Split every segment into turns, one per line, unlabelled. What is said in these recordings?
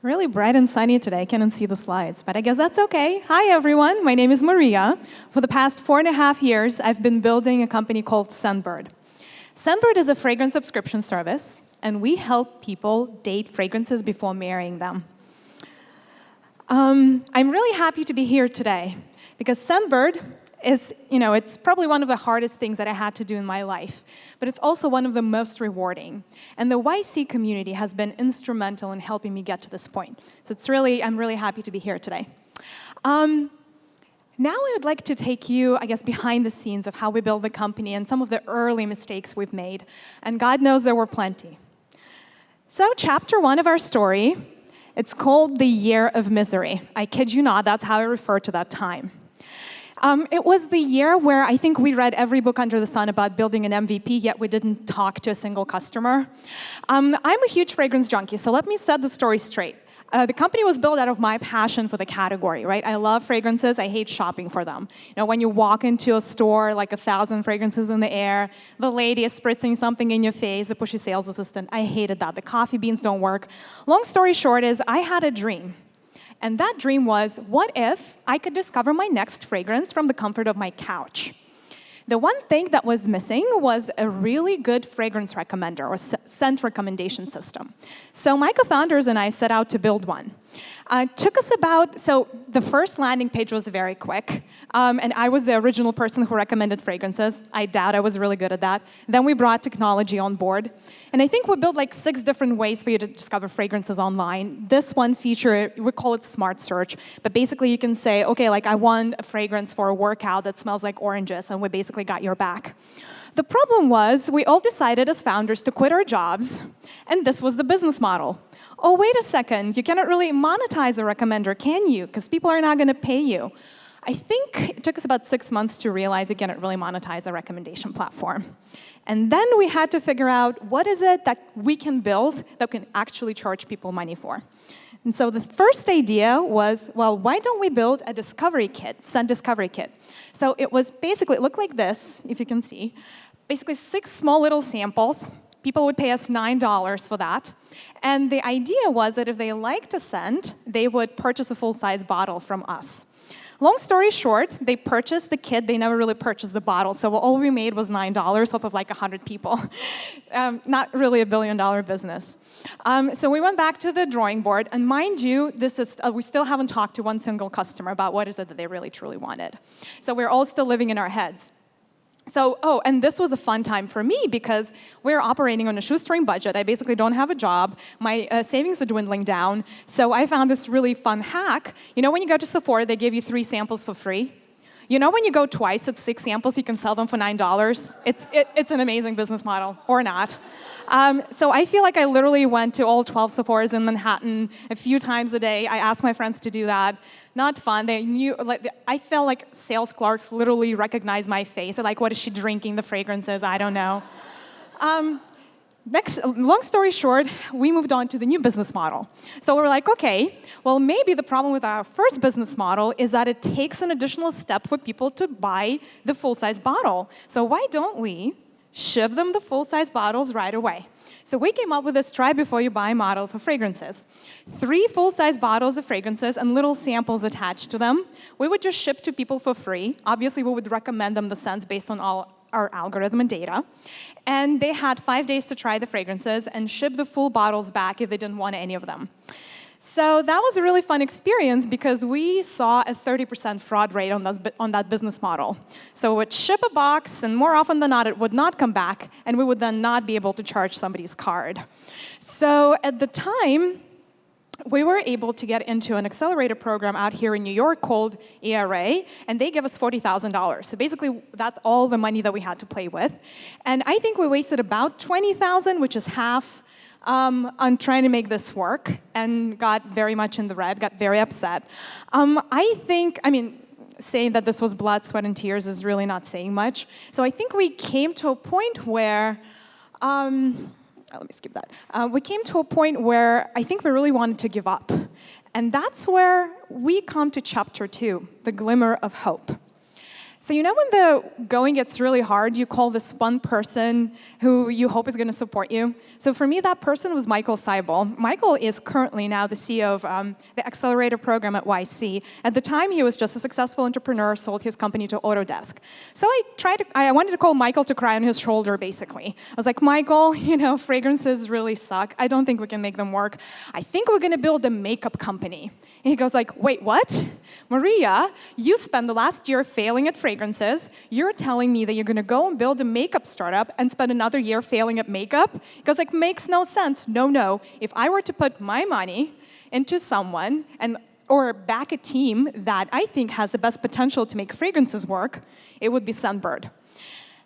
Really bright and sunny today. I can't see the slides, but I guess that's okay. Hi, everyone. My name is Mariya. For the past 4.5 years, I've been building a company called Scentbird. Scentbird is a fragrance subscription service, and we help people date fragrances before marrying them. I'm really happy to be here today because Scentbird is, it's probably one of the hardest things that I had to do in my life, but it's also one of the most rewarding. And the YC community has been instrumental in helping me get to this point. So I'm really happy to be here today. Now I would like to take you, I guess, behind the scenes of how we build the company and some of the early mistakes we've made. And God knows there were plenty. So chapter 1 of our story, it's called The Year of Misery. I kid you not, that's how I refer to that time. It was the year where I think we read every book under the sun about building an MVP, yet we didn't talk to a single customer. I'm a huge fragrance junkie, so let me set the story straight. The company was built out of my passion for the category, right? I love fragrances. I hate shopping for them. When you walk into a store, like 1,000 fragrances in the air, the lady is spritzing something in your face, the pushy sales assistant. I hated that. The coffee beans don't work. Long story short is I had a dream. And that dream was, what if I could discover my next fragrance from the comfort of my couch? The one thing that was missing was a really good fragrance recommender or scent recommendation system. So my co-founders and I set out to build one. Took us so the first landing page was very quick, and I was the original person who recommended fragrances. I doubt I was really good at that. Then we brought technology on board, and I think we built like 6 different ways for you to discover fragrances online. This one feature, we call it Smart Search, but basically you can say, okay, like I want a fragrance for a workout that smells like oranges, and we basically got your back. The problem was we all decided as founders to quit our jobs, and this was the business model. Oh, wait a second, you cannot really monetize a recommender, can you? Because people are not going to pay you. I think it took us about 6 months to realize you cannot really monetize a recommendation platform. And then we had to figure out what is it that we can build that can actually charge people money for. And so the first idea was, well, why don't we build a discovery kit, scent discovery kit? So it looked like this, if you can see. Basically 6 small little samples. People would pay us $9 for that. And the idea was that if they liked a scent, they would purchase a full-size bottle from us. Long story short, they purchased the kit. They never really purchased the bottle. So all we made was $9 off of like 100 people. Not really a billion-dollar business. So we went back to the drawing board. And mind you, we still haven't talked to one single customer about what is it that they really, truly wanted. So we're all still living in our heads. So, and this was a fun time for me because we're operating on a shoestring budget. I basically don't have a job. My savings are dwindling down. So I found this really fun hack. When you go to Sephora, they give you 3 samples for free. When you go twice, it's 6 samples. You can sell them for $9. It's an amazing business model, or not. So I feel like I literally went to all 12 Sephoras in Manhattan a few times a day. I asked my friends to do that. Not fun. I felt like sales clerks literally recognized my face. They're like, what is she drinking? The fragrances? I don't know. Long story short, we moved on to the new business model. So we're like, okay, well, maybe the problem with our first business model is that it takes an additional step for people to buy the full-size bottle. So why don't we ship them the full-size bottles right away? So we came up with this try before you buy model for fragrances. 3 full-size bottles of fragrances and little samples attached to them. We would just ship to people for free. Obviously, we would recommend them the scents based on all our algorithm and data. And they had 5 days to try the fragrances and ship the full bottles back if they didn't want any of them. So that was a really fun experience because we saw a 30% fraud rate on that business model. So we would ship a box, and more often than not, it would not come back, and we would then not be able to charge somebody's card. So at the time, we were able to get into an accelerator program out here in New York called ERA, and they gave us $40,000. So basically, that's all the money that we had to play with. And I think we wasted about $20,000, which is half, on trying to make this work, and got very much in the red, got very upset. Saying that this was blood, sweat, and tears is really not saying much. So I think we came to a point where, let me skip that. We came to a point where I think we really wanted to give up. And that's where we come to chapter 2, the glimmer of hope. So you know when the going gets really hard, you call this one person who you hope is going to support you? So for me, that person was Michael Seibel. Michael is currently now the CEO of the Accelerator program at YC. At the time, he was just a successful entrepreneur, sold his company to Autodesk. So I wanted to call Michael to cry on his shoulder, basically. I was like, Michael, fragrances really suck. I don't think we can make them work. I think we're going to build a makeup company. And he goes like, wait, what? Mariya, you spent the last year failing at fragrances. You're telling me that you're going to go and build a makeup startup and spend another year failing at makeup? He goes like, makes no sense. No. If I were to put my money into someone or back a team that I think has the best potential to make fragrances work, it would be Scentbird.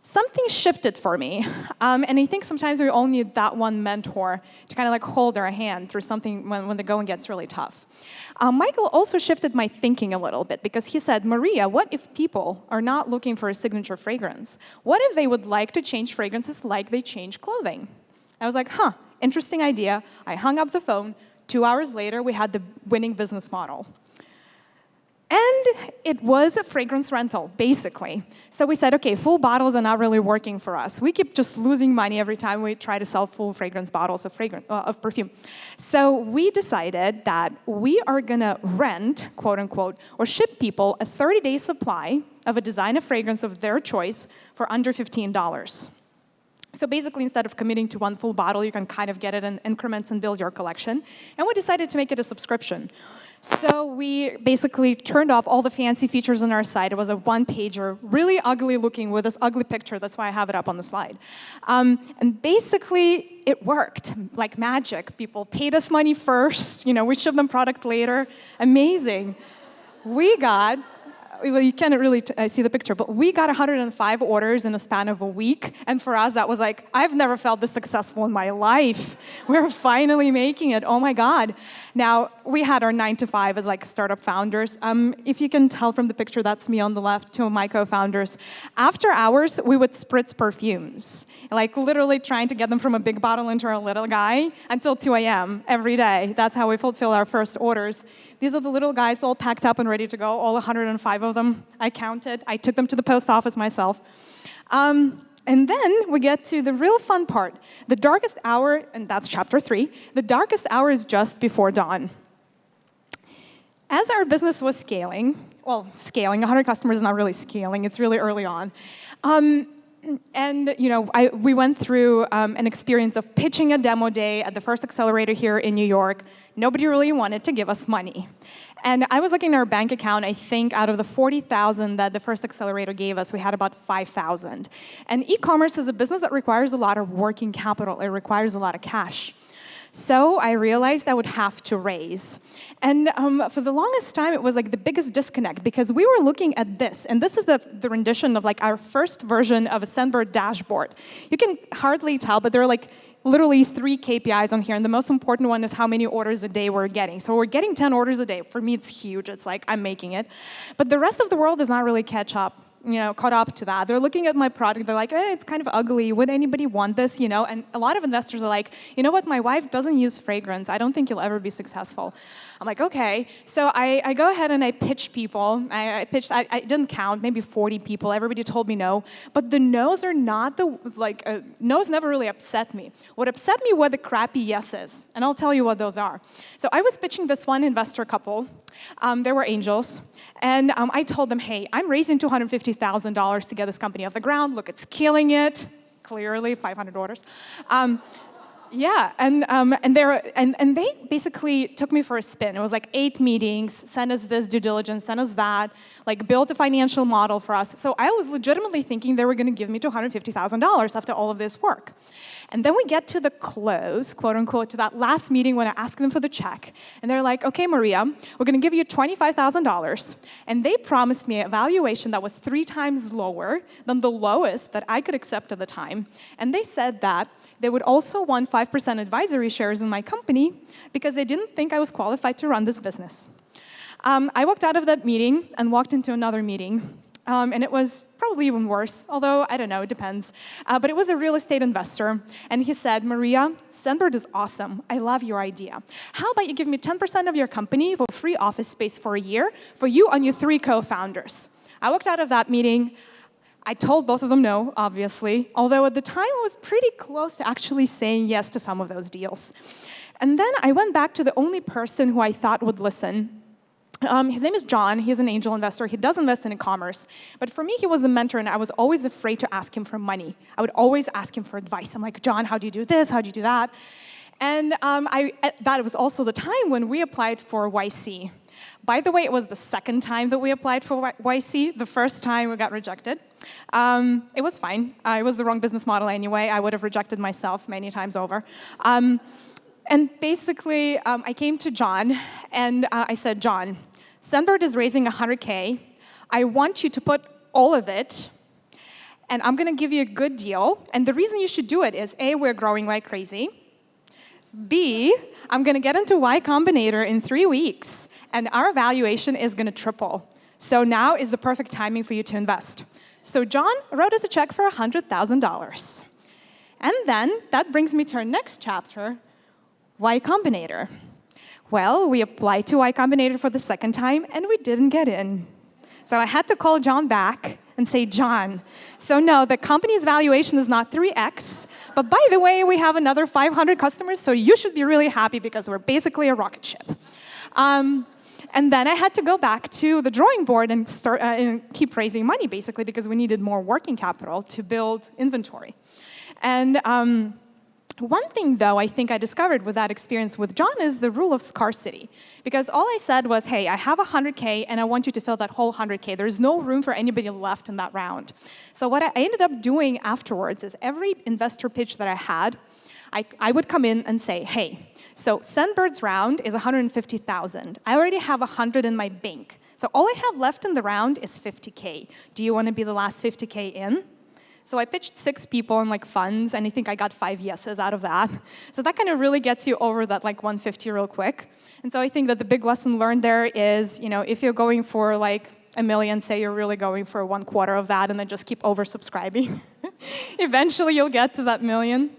Something shifted for me, and I think sometimes we all need that one mentor to kind of like hold our hand through something when the going gets really tough. Michael also shifted my thinking a little bit because he said, Mariya, what if people are not looking for a signature fragrance? What if they would like to change fragrances like they change clothing? I was like, interesting idea. I hung up the phone. 2 hours later, we had the winning business model. And it was a fragrance rental, basically. So we said, okay, full bottles are not really working for us. We keep just losing money every time we try to sell full fragrance bottles of perfume. So we decided that we are going to rent, quote unquote, or ship people a 30-day supply of a designer fragrance of their choice for under $15. So basically, instead of committing to one full bottle, you can kind of get it in increments and build your collection. And we decided to make it a subscription. So we basically turned off all the fancy features on our site. It was a one-pager, really ugly looking with this ugly picture. That's why I have it up on the slide. And basically, it worked like magic. People paid us money first. We shipped them product later. Amazing. Well, you can't really see the picture, but we got 105 orders in a span of a week. And for us, that was like, I've never felt this successful in my life. We're finally making it. Oh, my God. Now, we had our 9 to 5 as like startup founders. If you can tell from the picture, that's me on the left, 2 of my co-founders. After hours, we would spritz perfumes, like literally trying to get them from a big bottle into our little guy until 2 a.m. every day. That's how we fulfill our first orders. These are the little guys all packed up and ready to go, all 105 of them. I counted. I took them to the post office myself. And then we get to the real fun part. The darkest hour, and that's chapter 3, the darkest hour is just before dawn. As our business was scaling, 100 customers is not really scaling, it's really early on. And we went through an experience of pitching a demo day at the first accelerator here in New York. Nobody really wanted to give us money. And I was looking at our bank account. I think out of the 40,000 that the first accelerator gave us, we had about 5,000. And e-commerce is a business that requires a lot of working capital. It requires a lot of cash. So I realized I would have to raise. And for the longest time, it was like the biggest disconnect because we were looking at this. And this is the rendition of like our first version of a Scentbird dashboard. You can hardly tell, but there are like literally 3 KPIs on here. And the most important one is how many orders a day we're getting. So we're getting 10 orders a day. For me, it's huge. It's like I'm making it. But the rest of the world does not really caught up to that. They're looking at my product, they're like, it's kind of ugly. Would anybody want this, And a lot of investors are like, you know what, my wife doesn't use fragrance. I don't think you'll ever be successful. I'm like, okay. So I go ahead and I pitch people. I didn't count, maybe 40 people. Everybody told me no. But the no's are not no's never really upset me. What upset me were the crappy yeses. And I'll tell you what those are. So I was pitching this one investor couple. They were angels. And I told them, hey, I'm raising $250,000 to get this company off the ground. Look, it's killing it. Clearly, 500 orders. Yeah, and they basically took me for a spin. It was like 8 meetings, send us this due diligence, send us that, like built a financial model for us. So I was legitimately thinking they were going to give me $250,000 after all of this work. And then we get to the close, quote unquote, to that last meeting when I ask them for the check. And they're like, okay, Mariya, we're going to give you $25,000. And they promised me a valuation that was 3 times lower than the lowest that I could accept at the time. And they said that they would also want 5% advisory shares in my company because they didn't think I was qualified to run this business. I walked out of that meeting and walked into another meeting. And it was probably even worse, although, I don't know, it depends. But it was a real estate investor. And he said, Mariya, Scentbird is awesome. I love your idea. How about you give me 10% of your company for free office space for a year for you and your 3 co-founders? I walked out of that meeting. I told both of them no, obviously, although at the time I was pretty close to actually saying yes to some of those deals. And then I went back to the only person who I thought would listen. His name is John. He's an angel investor. He does invest in e-commerce. But for me, he was a mentor, and I was always afraid to ask him for money. I would always ask him for advice. I'm like, John, how do you do this? How do you do that? And that was also the time when we applied for YC. By the way, it was the second time that we applied for YC. The first time we got rejected. It was fine. It was the wrong business model anyway. I would have rejected myself many times over. And basically, I came to John, and I said, John, Scentbird is raising 100K. I want you to put all of it, and I'm going to give you a good deal. And the reason you should do it is, A, we're growing like crazy. B, I'm going to get into Y Combinator in 3 weeks, and our valuation is going to triple. So now is the perfect timing for you to invest. So John wrote us a check for $100,000. And then that brings me to our next chapter, Y Combinator. Well, we applied to Y Combinator for the second time, and we didn't get in. So I had to call John back and say, John, so no, the company's valuation is not 3x, but by the way, we have another 500 customers, so you should be really happy because we're basically a rocket ship. And then I had to go back to the drawing board and start and keep raising money, basically, because we needed more working capital to build inventory. And one thing, though, I think I discovered with that experience with John is the rule of scarcity. Because all I said was, hey, I have 100K, and I want you to fill that whole 100K. There's no room for anybody left in that round. So what I ended up doing afterwards is every investor pitch that I had, I would come in and say, hey, so Scentbird's round is 150,000. I already have 100 in my bank. So all I have left in the round is 50K. Do you want to be the last 50K in? So I pitched 6 people in funds, and I think I got 5 yeses out of that. So that kind of really gets you over that 150 real quick. And so I think that the big lesson learned there is, if you're going for $1 million, say you're really going for 1/4 of that, and then just keep oversubscribing. Eventually, you'll get to that $1 million.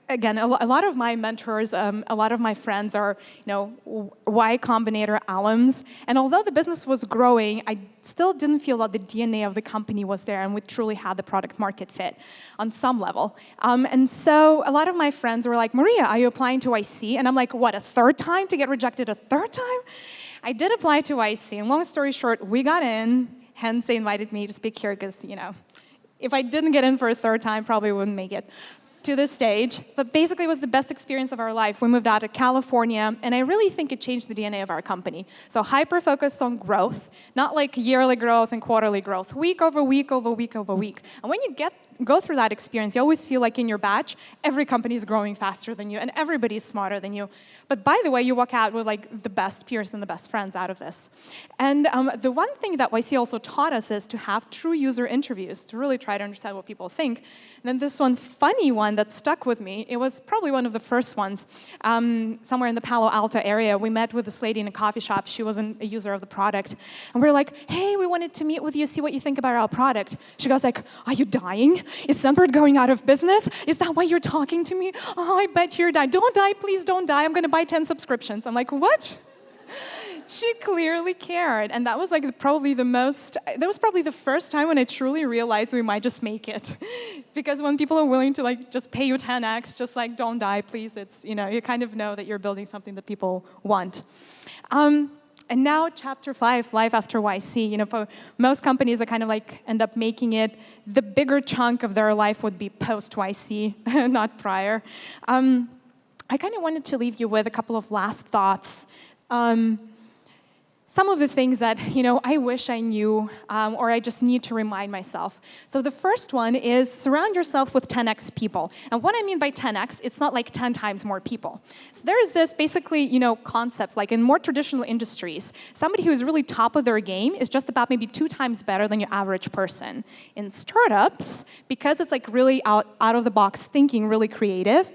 Again, a lot of my mentors, a lot of my friends are, Y Combinator alums. And although the business was growing, I still didn't feel that the DNA of the company was there and we truly had the product market fit on some level. And so a lot of my friends were like, Mariya, are you applying to YC? And I'm like, what, a third time to get rejected a third time? I did apply to YC. And long story short, we got in. Hence, they invited me to speak here because, if I didn't get in for a third time, probably wouldn't make it to this stage, but basically it was the best experience of our life. We moved out of California, and I really think it changed the DNA of our company. So hyper-focused on growth, not yearly growth and quarterly growth, week over week over week over week. And when you go through that experience, you always feel like in your batch, every company is growing faster than you, and everybody's smarter than you. But by the way, you walk out with the best peers and the best friends out of this. And the one thing that YC also taught us is to have true user interviews, to really try to understand what people think. And then this one funny one that stuck with me, it was probably one of the first ones, somewhere in the Palo Alto area. We met with this lady in a coffee shop. She wasn't a user of the product. And we were like, hey, we wanted to meet with you, see what you think about our product. She goes are you dying? Is Scentbird going out of business? Is that why you're talking to me? Oh, I bet you're dying. Don't die, please don't die. I'm going to buy 10 subscriptions. I'm like, what? She clearly cared, and that was probably the first time when I truly realized we might just make it. Because when people are willing to just pay you 10x, just don't die, please, it's, you kind of know that you're building something that people want. And now chapter 5, life after YC, for most companies that kind of end up making it, the bigger chunk of their life would be post-YC, not prior. I kind of wanted to leave you with a couple of last thoughts. Some of the things that, I wish I knew, or I just need to remind myself. So the first one is surround yourself with 10x people. And what I mean by 10x, it's not 10 times more people. So there is this basically, concept, in more traditional industries, somebody who is really top of their game is just about maybe 2 times better than your average person. In startups, because it's really out of the box thinking, really creative,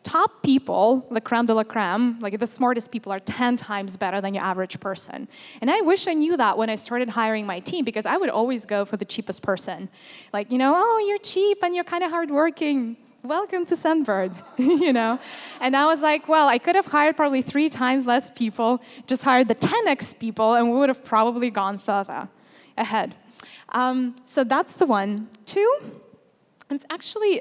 top people, the creme de la creme, the smartest people are 10 times better than your average person. And I wish I knew that when I started hiring my team, because I would always go for the cheapest person. Oh, you're cheap and you're kind of hardworking. welcome to Scentbird, you know? And I was like, well, I could have hired probably 3 times less people, just hired the 10x people, and we would have probably gone further ahead. So that's the one. 2, it's actually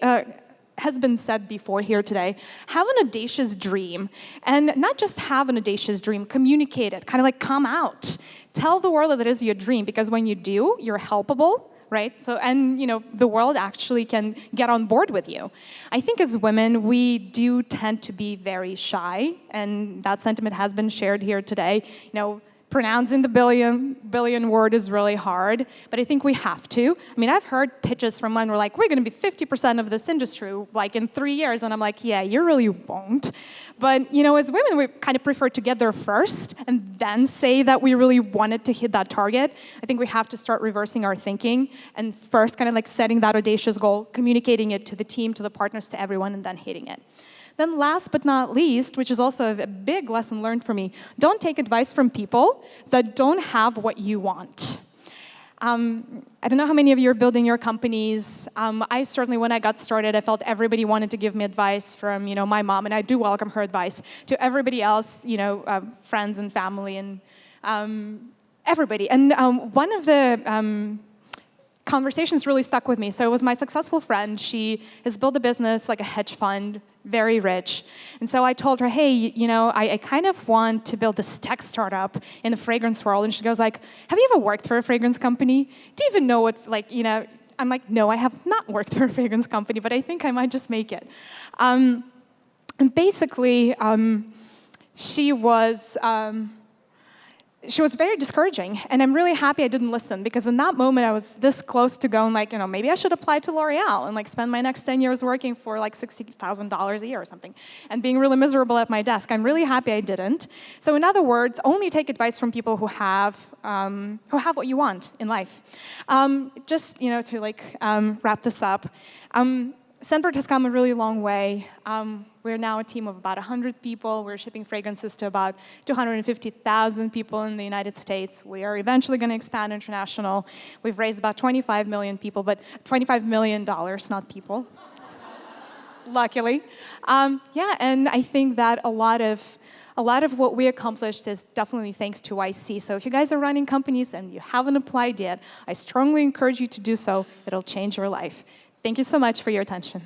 has been said before here today, have an audacious dream. And not just have an audacious dream, communicate it, kind of like come out. Tell the world that it is your dream, because when you do, you're helpable, right? So, and the world actually can get on board with you. I think as women, we do tend to be very shy, and that sentiment has been shared here today. Pronouncing the billion word is really hard, but I think we have to. I mean, I've heard pitches from men who are like, we're going to be 50% of this industry like in 3 years, and I'm like, yeah, you really won't. But as women, we kind of prefer to get there first and then say that we really wanted to hit that target. I think we have to start reversing our thinking and first kind of like setting that audacious goal, communicating it to the team, to the partners, to everyone, and then hitting it. Then last but not least, which is also a big lesson learned for me, don't take advice from people that don't have what you want. I don't know how many of you are building your companies. I certainly, when I got started, I felt everybody wanted to give me advice from my mom, and I do welcome her advice, to everybody else, friends and family and everybody. And one of the conversations really stuck with me. So it was my successful friend. She has built a business, like a hedge fund, very rich. And so I told her, hey, I kind of want to build this tech startup in the fragrance world. And she goes like, have you ever worked for a fragrance company? Do you even know what, I'm like, no, I have not worked for a fragrance company, but I think I might just make it. And basically, she was very discouraging, and I'm really happy I didn't listen, because in that moment I was this close to going like, maybe I should apply to L'Oreal and like spend my next 10 years working for like $60,000 a year or something, and being really miserable at my desk. I'm really happy I didn't. So in other words, only take advice from people who have what you want in life. Just to like wrap this up. Scentbird has come a really long way. We're now a team of about 100 people. We're shipping fragrances to about 250,000 people in the United States. We are eventually going to expand international. We've raised about 25 million people, but $25 million, not people. Luckily. Yeah, and I think that a lot of what we accomplished is definitely thanks to YC. So if you guys are running companies and you haven't applied yet, I strongly encourage you to do so. It'll change your life. Thank you so much for your attention.